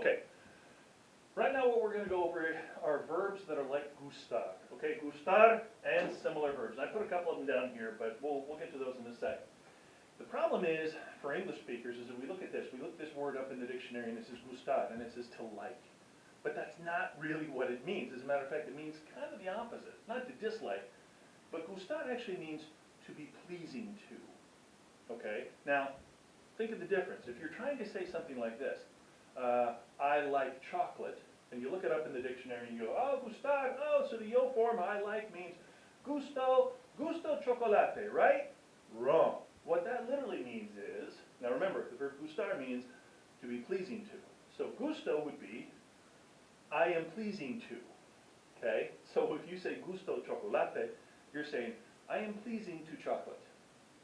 Okay. Right now what we're going to go over are verbs that are like gustar. Okay, gustar and similar verbs. I put a couple of them down here, but we'll get to those in a second. The problem is, for English speakers, is that we look at this. We look this word up in the dictionary and it says gustar, and it says to like. But that's not really what it means. As a matter of fact, it means kind of the opposite. Not to dislike, but gustar actually means to be pleasing to. Okay? Now, think of the difference. If you're trying to say something like this, I like chocolate, and you look it up in the dictionary and you go, oh, gustar, oh, so the yo form I like means gusto chocolate, right? Wrong. What that literally means is, now remember, the verb gustar means to be pleasing to. So gusto would be, I am pleasing to. Okay? So if you say gusto chocolate, you're saying, I am pleasing to chocolate,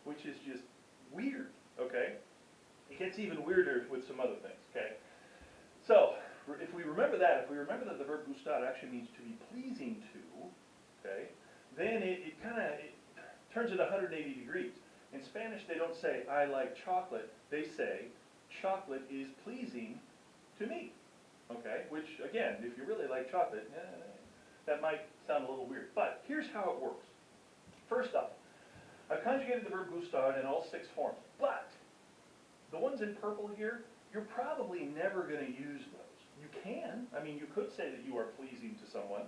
which is just weird, okay? It gets even weirder with some other things, okay? So, if we remember that the verb gustar actually means to be pleasing to, okay, then it turns it 180 degrees. In Spanish, they don't say, I like chocolate. They say, chocolate is pleasing to me, okay? Which, again, if you really like chocolate, that might sound a little weird. But here's how it works. First off, I've conjugated the verb gustar in all 6 forms, but the ones in purple here, you're probably never going to use those. You can. I mean, you could say that you are pleasing to someone,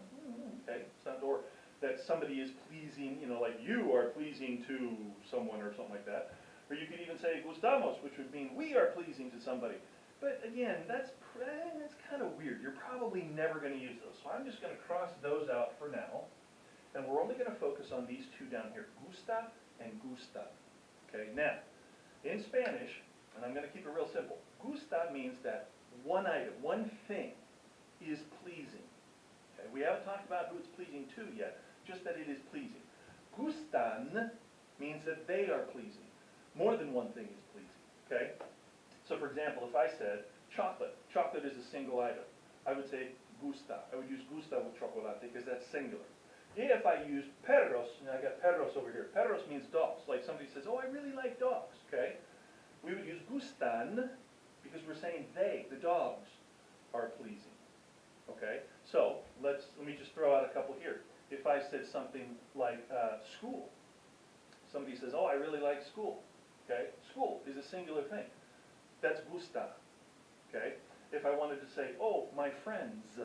okay, or that somebody is pleasing, you know, like you are pleasing to someone or something like that. Or you could even say gustamos, which would mean we are pleasing to somebody. But again, that's kind of weird. You're probably never going to use those. So I'm just going to cross those out for now. And we're only going to focus on these 2 down here, gusta and gusta. Okay, now, in Spanish, and I'm going to keep it real simple, gusta means that one item, one thing is pleasing. Okay, we haven't talked about who it's pleasing to yet, just that it is pleasing. Gustan means that they are pleasing. More than one thing is pleasing. Okay? So for example, if I said chocolate, chocolate is a single item, I would say gusta. I would use gusta with chocolate because that's singular. If I use perros, and I got perros over here, perros means dogs. Like somebody says, oh, I really like dogs, okay? We would use gustan because we're saying they, the dogs, are pleasing, okay? So let me just throw out a couple here. If I said something like school, somebody says, oh, I really like school, okay? School is a singular thing. That's gusta, okay? If I wanted to say, oh, my friends,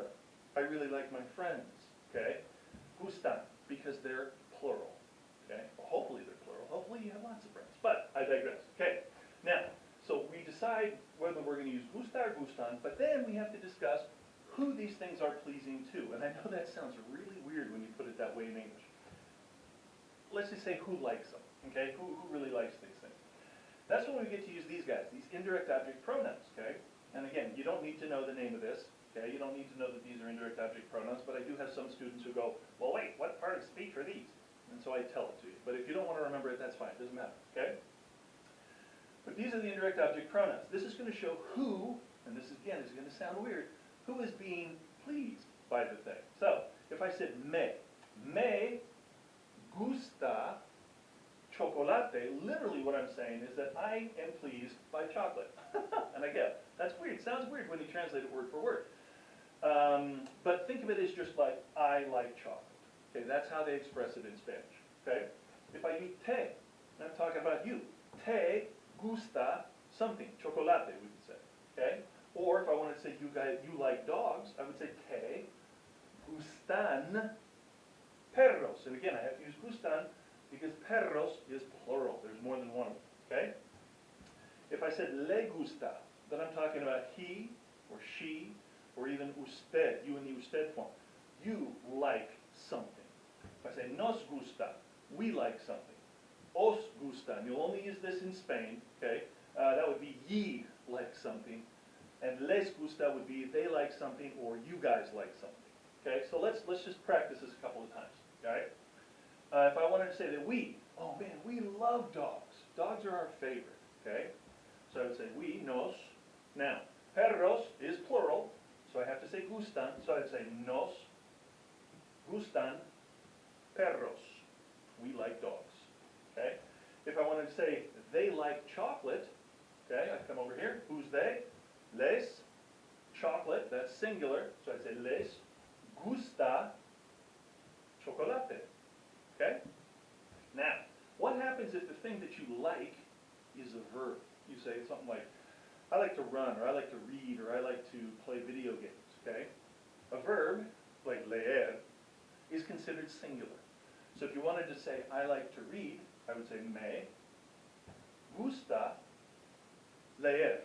I really like my friends, okay? Gustan, because they're plural, okay? Well, hopefully they're plural. Hopefully you have lots of friends, but I digress, okay? Now, so we decide whether we're going to use gusta or gustan, but then we have to discuss who these things are pleasing to. And I know that sounds really weird when you put it that way in English. Let's just say who likes them, okay? Who really likes these things? That's when we get to use these guys, these indirect object pronouns, okay? And again, you don't need to know the name of this, okay? You don't need to know that these are indirect object pronouns, but I do have some students who go, well, wait, what part of speech are these? And so I tell it to you. But if you don't want to remember it, that's fine. It doesn't matter, okay? But these are the indirect object pronouns. This is going to show who, and this, again, is going to sound weird, who is being pleased by the thing. So, if I said me gusta chocolate, literally what I'm saying is that I am pleased by chocolate. And again, that's weird. It sounds weird when you translate it word for word. But think of it as just like, I like chocolate. Okay, that's how they express it in Spanish. Okay? If I use te, I'm talking about you. Te gusta something, chocolate, we could say. Okay? Or if I wanted to say you like dogs, I would say te gustan perros. And again, I have to use gustan because perros is plural. There's more than one of them. Okay? If I said le gusta, then I'm talking about he or she or even usted, you in the usted form. You like something. If I say nos gusta, we like something. Os gustan, you'll only use this in Spain, okay? That would be ye like something. And les gusta would be they like something or you guys like something. Okay, so let's just practice this a couple of times. Alright? If I wanted to say that we, oh man, we love dogs. Dogs are our favorite. Okay? So I would say we, nos. Now, perros is plural, so I have to say gustan. So I'd say nos gustan perros. We like dogs. Okay? If I wanted to say they like chocolate, okay, I come over here. Who's they? Les chocolate. that's singular, so I'd say les gusta chocolate. Okay? Now, what happens if the thing that you like is a verb? You say something like, I like to run, or I like to read, or I like to play video games, okay? A verb, like leer, is considered singular. So if you wanted to say, I like to read, I would say, me gusta leer,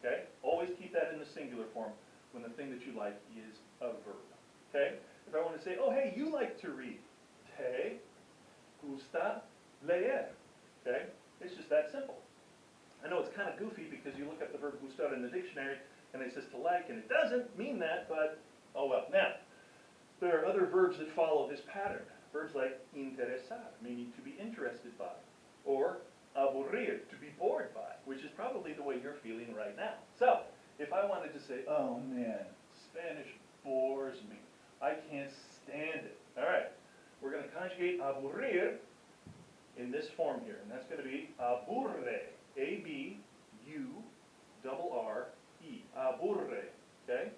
okay? Always keep that in the singular form when the thing that you like is a verb, okay? If I want to say, oh, hey, you like to read, te gusta leer, okay? It's just that simple. I know it's kind of goofy because you look up the verb gustar in the dictionary and it says to like, and it doesn't mean that, but oh well. Now, there are other verbs that follow this pattern. Verbs like interesar, meaning to be interested by, or aburrir, to be bored by, which is probably the way you're feeling right now. So, if I wanted to say, oh man, Spanish bores me, I can't stand it. All right, we're going to conjugate aburrir in this form here, and that's going to be aburre. A-B-U-R-R-E, aburre, okay?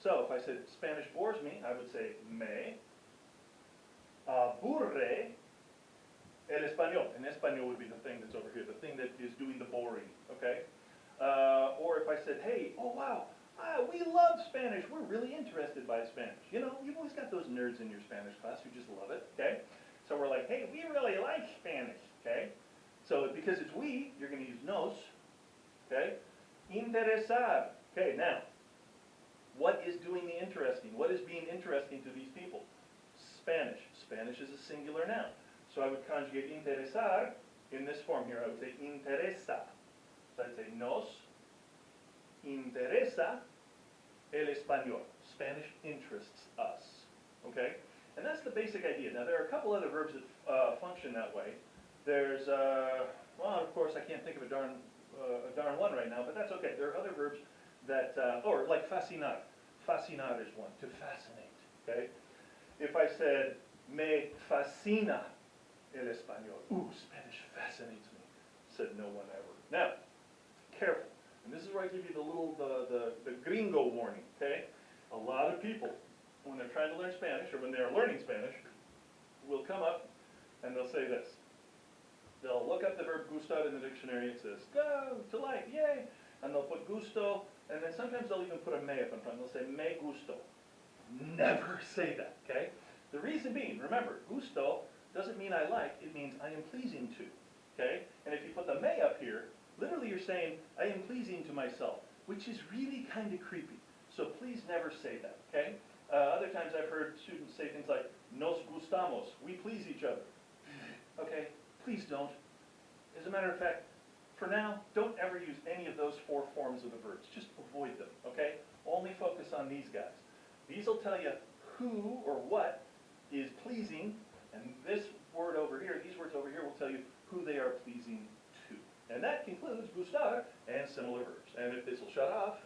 So if I said Spanish bores me, I would say me aburre el español. And español would be the thing that's over here, the thing that is doing the boring, okay? Or if I said, hey, oh wow, we love Spanish, we're really interested by Spanish. You know, you've always got those nerds in your Spanish class who just love it, okay? So we're like, hey, we really like Spanish, okay? So because it's we, you're going to use nos, okay? Interesar. Okay, now, what is doing the interesting? What is being interesting to these people? Spanish. Spanish is a singular noun. So I would conjugate interesar in this form here. I would say interesa. So I'd say nos interesa el español. Spanish interests us, okay? And that's the basic idea. Now, there are a couple other verbs that function that way. There's, well, of course, I can't think of a darn one right now, but that's okay. There are other verbs that, or like fascinar. Fascinar is one, to fascinate, okay? If I said, me fascina el español, ooh, Spanish fascinates me, said no one ever. Now, careful, and this is where I give you the little, the gringo warning, okay? A lot of people, when they're trying to learn Spanish, or when they're learning Spanish, will come up and they'll say this. They'll look up the verb gustar in the dictionary, it says, go, to like, yay, and they'll put gusto, and then sometimes they'll even put a me up in front, they'll say me gusto. Never say that, okay? The reason being, remember, gusto doesn't mean I like, it means I am pleasing to, okay? And if you put the me up here, literally you're saying, I am pleasing to myself, which is really kind of creepy. So please never say that, okay? Other times I've heard students say things like, nos gustamos, we please each other. Okay, please don't. As a matter of fact, for now, don't ever use any of those four forms of the verbs. Just avoid them, okay? Only focus on these guys. These will tell you who or what is pleasing, and this word over here, these words over here will tell you who they are pleasing to. And that concludes gustar and similar verbs. And if this will shut off,